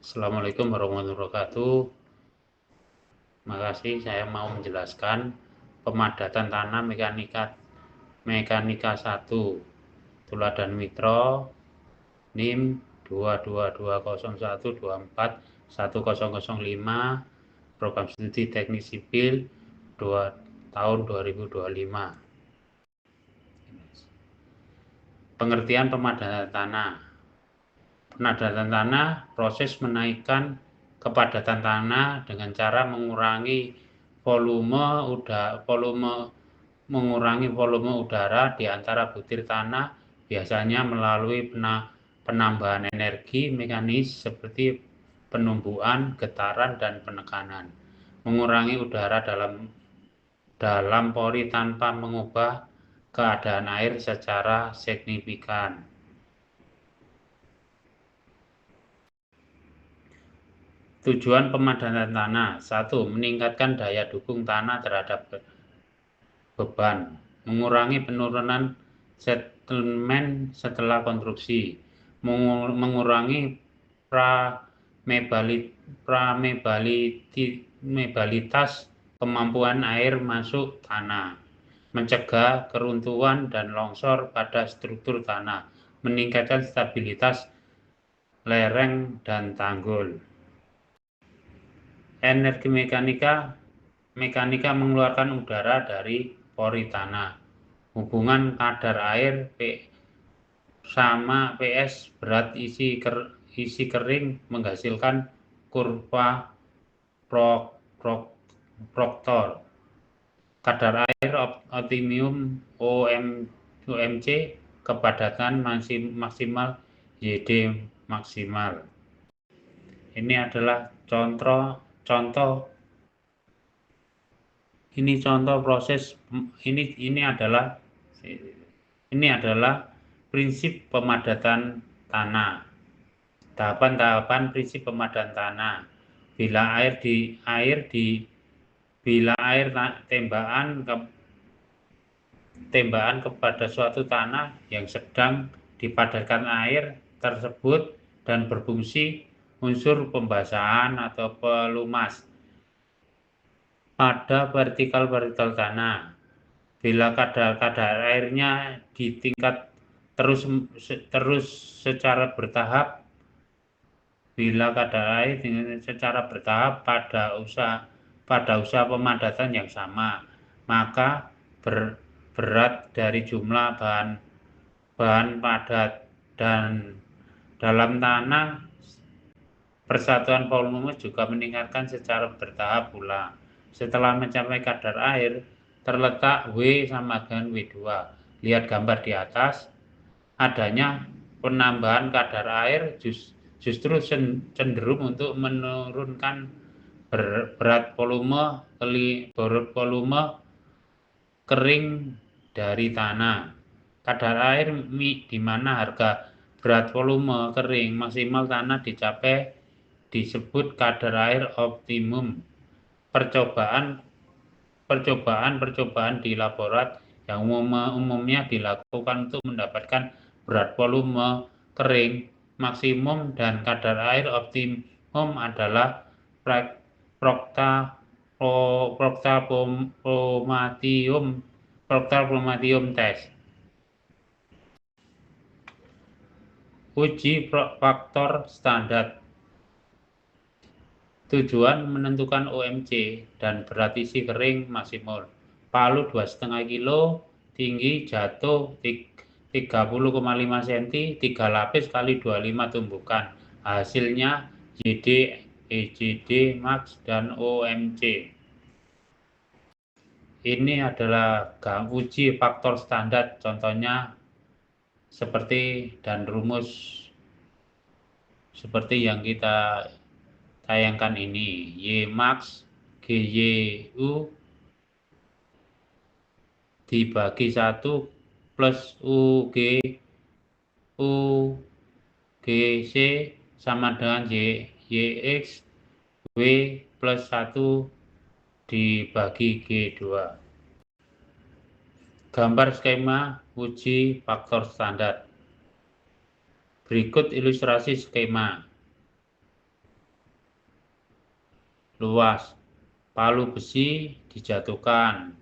Assalamualaikum warahmatullahi wabarakatuh. Makasih, saya mau menjelaskan pemadatan tanah mekanika 1 Tuladan Mitra NIM 22201241005 Program Studi Teknik Sipil 2 tahun 2025. Pengertian pemadatan tanah. Pemadatan tanah proses menaikkan kepadatan tanah dengan cara mengurangi volume udara di antara butir tanah, biasanya melalui penambahan energi mekanis seperti penumbuhan, getaran, dan penekanan. Mengurangi udara dalam pori tanpa mengubah keadaan air secara signifikan. Tujuan pemadatan tanah. 1. Meningkatkan daya dukung tanah terhadap beban. Mengurangi penurunan settlement setelah konstruksi. Mengurangi pramebalitas kemampuan air masuk tanah. Mencegah keruntuhan dan longsor pada struktur tanah. Meningkatkan stabilitas lereng dan tanggul. Energi mekanika mengeluarkan udara dari pori tanah. Hubungan kadar air sama PS berat isi kering menghasilkan kurva Proctor. Kadar air optimum OMC kepadatan maksimal YD maksimal. Ini adalah contoh proses. Ini adalah prinsip pemadatan tanah. Tahapan-tahapan prinsip pemadatan tanah. Bila tembakan kepada suatu tanah yang sedang dipadatkan air tersebut dan berfungsi unsur pembasahan atau pelumas pada vertikal tanah. Bila kadar airnya di tingkat terus secara bertahap pada usaha pemadatan yang sama, maka berat dari jumlah bahan padat dan dalam tanah persatuan volume juga meningkatkan secara bertahap pula. Setelah mencapai kadar air terletak W sama dengan W2. Lihat gambar di atas. Adanya penambahan kadar air justru cenderung untuk menurunkan berat volume kering dari tanah. Kadar air di mana harga berat volume kering maksimal tanah dicapai disebut kadar air optimum. Percobaan di laborat yang umumnya dilakukan untuk mendapatkan berat volume kering maksimum dan kadar air optimum adalah Proctaphromatium test. Uji faktor standar. Tujuan menentukan OMC dan berat isi kering maksimal. Palu 2,5 kilo, tinggi jatuh 30,5 cm, 3 lapis kali 25 tumbukan. Hasilnya JD, EJD, max, dan OMC. Ini adalah uji faktor standar, contohnya seperti dan rumus seperti yang kita tayangkan ini. Y max GYU dibagi 1 plus UGC sama dengan YX W plus 1 dibagi G2. Gambar skema uji faktor standar. Berikut ilustrasi skema. luas. Palu besi dijatuhkan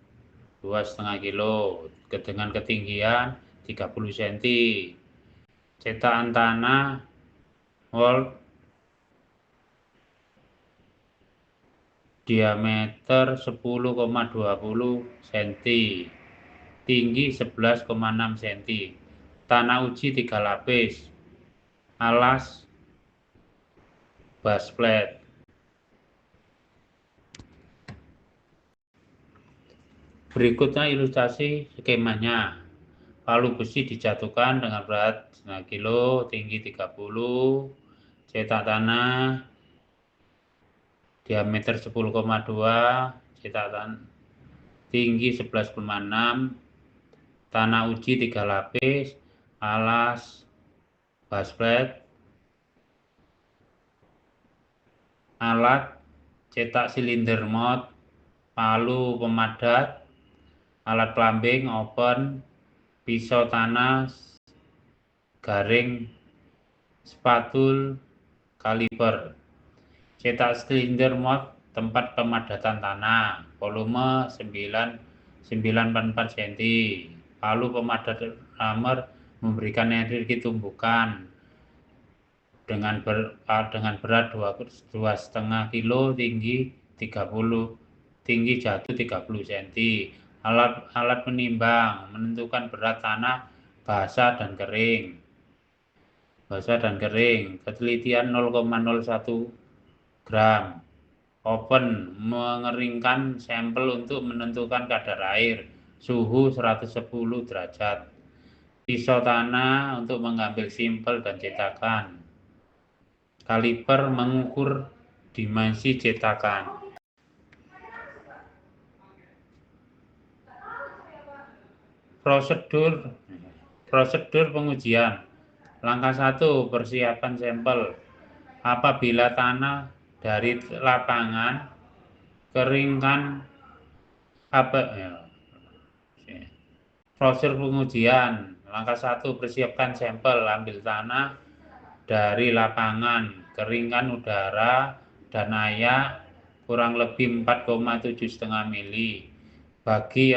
2,5 kilo dengan ketinggian 30 cm. Cetakan tanah wall diameter 10,20 cm, tinggi 11,6 cm. Tanah uji 3 lapis, alas base plate. Berikutnya ilustrasi skemanya. Palu besi dijatuhkan dengan berat 1,5 kilo, tinggi 30, cetak tanah diameter 10,2, cetak tanah tinggi 11,6, tanah uji 3 lapis, alas base plate, alat cetak silinder mount, palu pemadat, alat plumbing open, pisau tanah, garing, spatul, kaliper. Cetak silinder mount, tempat pemadatan tanah, volume 9,4 cm. Palu pemadat hammer memberikan energi tumbukan dengan berat 2,5 kilo, tinggi jatuh 30 cm. Alat penimbang menentukan berat tanah basah dan kering. Ketelitian 0,01 gram. Open mengeringkan sampel untuk menentukan kadar air, suhu 110 derajat. Pisau tanah untuk mengambil sampel dan cetakan. Kaliper mengukur dimensi cetakan. Prosedur pengujian. Langkah 1, persiapan sampel. Apabila tanah dari lapangan, keringkan Prosedur pengujian. Langkah 1, persiapkan sampel. Ambil tanah dari lapangan, keringkan udara dan ayak kurang lebih 4,75 mili. Bagi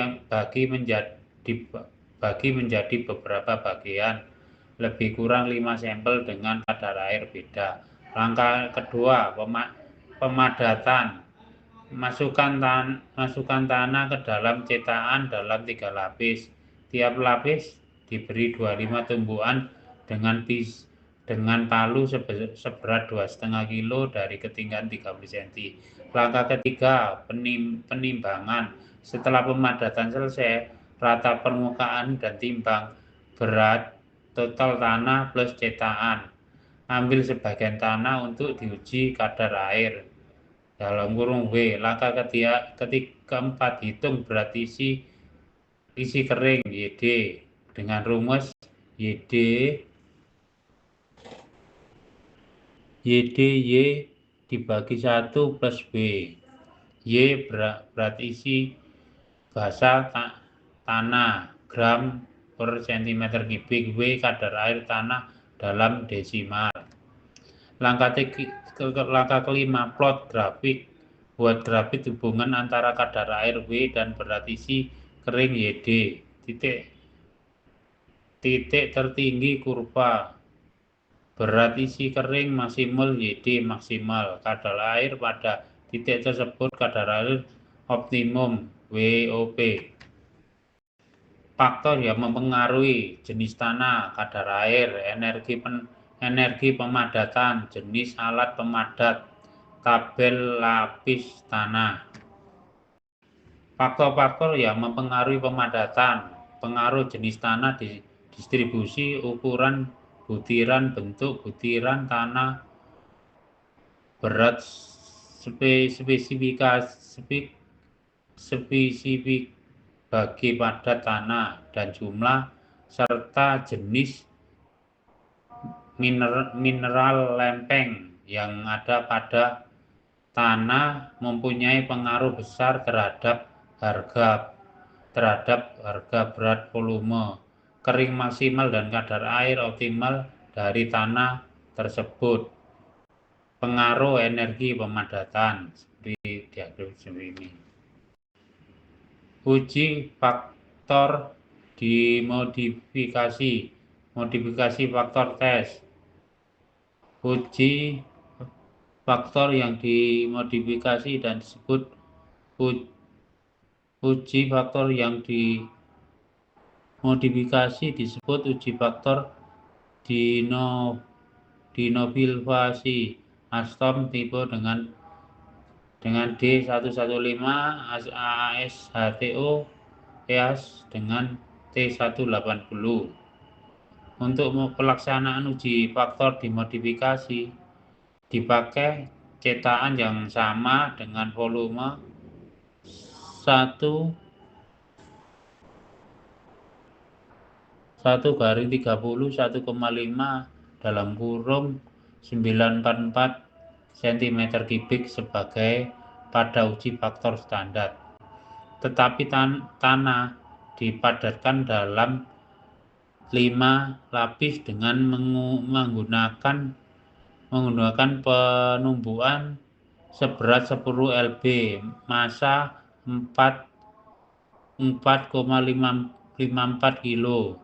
menjadi beberapa bagian, lebih kurang 5 sampel dengan kadar air beda. Langkah kedua, pemadatan. Masukkan tanah ke dalam cetakan dalam 3 lapis. Tiap lapis diberi 25 tumbuhan dengan palu seberat 2,5 kilo dari ketinggian 30 cm. Langkah ketiga, penimbangan. Setelah pemadatan selesai, rata permukaan dan timbang berat total tanah plus cetakan. Ambil sebagian tanah untuk diuji kadar air. Dalam kurung W. Langkah keempat, hitung berat isi kering YD dengan rumus YD Y dibagi 1 plus B. Y berat isi basah tanah gram per cm kubik. W kadar air tanah dalam desimal. Langkah kelima, plot grafik. Buat grafik hubungan antara kadar air W dan berat isi kering YD. Titik tertinggi kurva. Berat isi kering maksimal YD maksimal. Kadar air pada titik tersebut kadar air optimum WOP. Faktor yang mempengaruhi: jenis tanah, kadar air, energi pemadatan, jenis alat pemadat, tabel lapis tanah. Faktor-faktor yang mempengaruhi pemadatan: pengaruh jenis tanah, distribusi, ukuran butiran, bentuk butiran tanah, berat spesifik bagi padat tanah dan jumlah serta jenis mineral lempeng yang ada pada tanah mempunyai pengaruh besar terhadap harga berat, volume, kering maksimal dan kadar air optimal dari tanah tersebut. Pengaruh energi pemadatan seperti diagram ini. Uji faktor dimodifikasi, modifikasi faktor tes. Uji faktor yang dimodifikasi dan disebut uji faktor yang dimodifikasi disebut uji faktor dinobilvasi Alstom tipe dengan D115 AAS-HTO EAS dengan T180. Untuk pelaksanaan uji faktor dimodifikasi dipakai cetakan yang sama dengan volume 1/30 1,5 dalam kurung 944 cm3 sebagai pada uji faktor standar. Tetapi tanah dipadatkan dalam 5 lapis dengan menggunakan penumbukan seberat 10 lb, massa 4,54 kilo.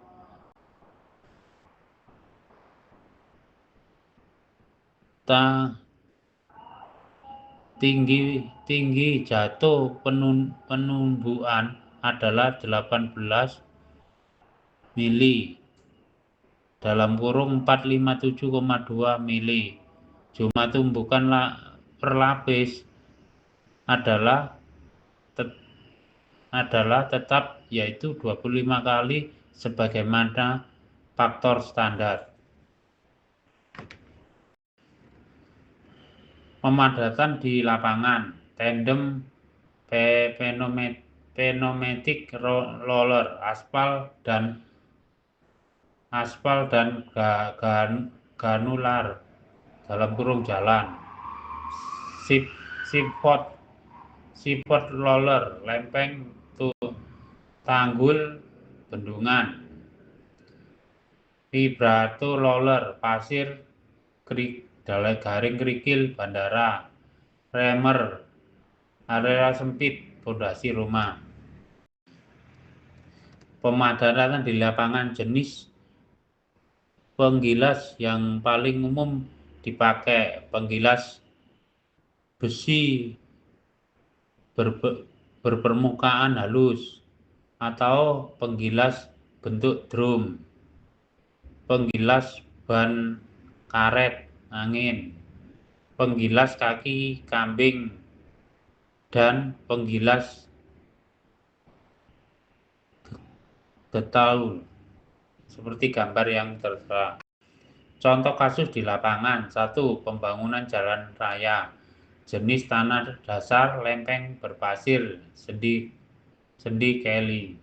Tinggi jatuh penumbukan adalah 18 mili dalam kurung 457,2 mili. Jumlah tumbukan per lapis adalah tetap, yaitu 25 kali sebagaimana faktor standar. Pemadatan di lapangan, tandem pneumatic roller, aspal dan granular dalam kurung jalan. Support roller, lempeng tanggul bendungan. Vibrato roller, pasir garing kerikil bandara. Remer, area sempit fondasi rumah. Pemadatan di lapangan, jenis penggilas yang paling umum dipakai penggilas besi berpermukaan halus atau penggilas bentuk drum, penggilas ban karet angin, penggilas kaki kambing, dan penggilas detail seperti gambar yang tertera. Contoh kasus di lapangan. 1. Pembangunan jalan raya. Jenis tanah dasar lempeng berpasir sendi Kelly.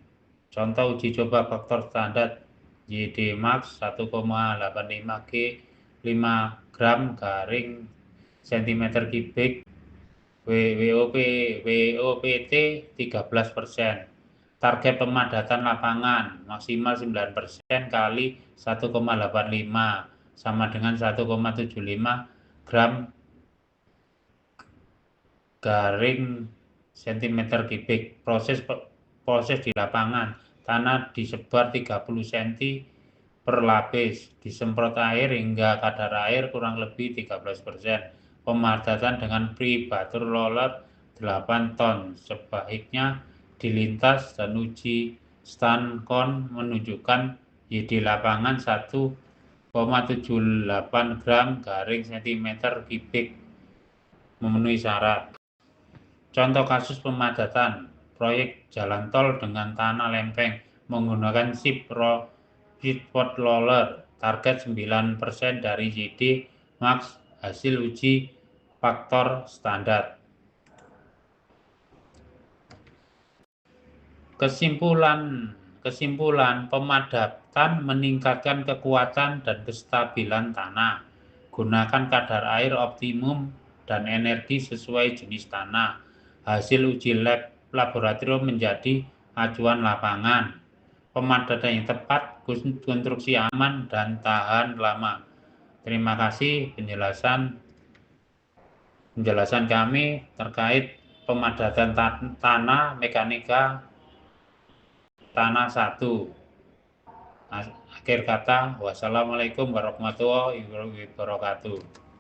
Contoh uji coba faktor standar YD Max 1,85 G 5 gram garing cm3 WOPT 13%. Target pemadatan lapangan maksimal 9% kali 1,85 sama dengan 1,75 gram garing cm3. Proses di lapangan, tanah disebar 30 cm per lapis, disemprot air hingga kadar air kurang lebih 13%. Pemadatan dengan pre-batter roller 8 ton. Sebaiknya dilintas dan uji stand-con menunjukkan YD lapangan 1,78 gram garing cm3 memenuhi syarat. Contoh kasus pemadatan proyek jalan tol dengan tanah lempeng menggunakan support roller, target 9% dari YD Max, hasil uji faktor standar. Kesimpulan, pemadatan meningkatkan kekuatan dan kestabilan tanah. Gunakan kadar air optimum dan energi sesuai jenis tanah. Hasil uji laboratorium menjadi acuan lapangan. Pemadatan yang tepat, konstruksi aman dan tahan lama. Terima kasih penjelasan penjelasan kami terkait pemadatan tanah, mekanika tanah 1. Akhir kata, wassalamualaikum warahmatullahi wabarakatuh.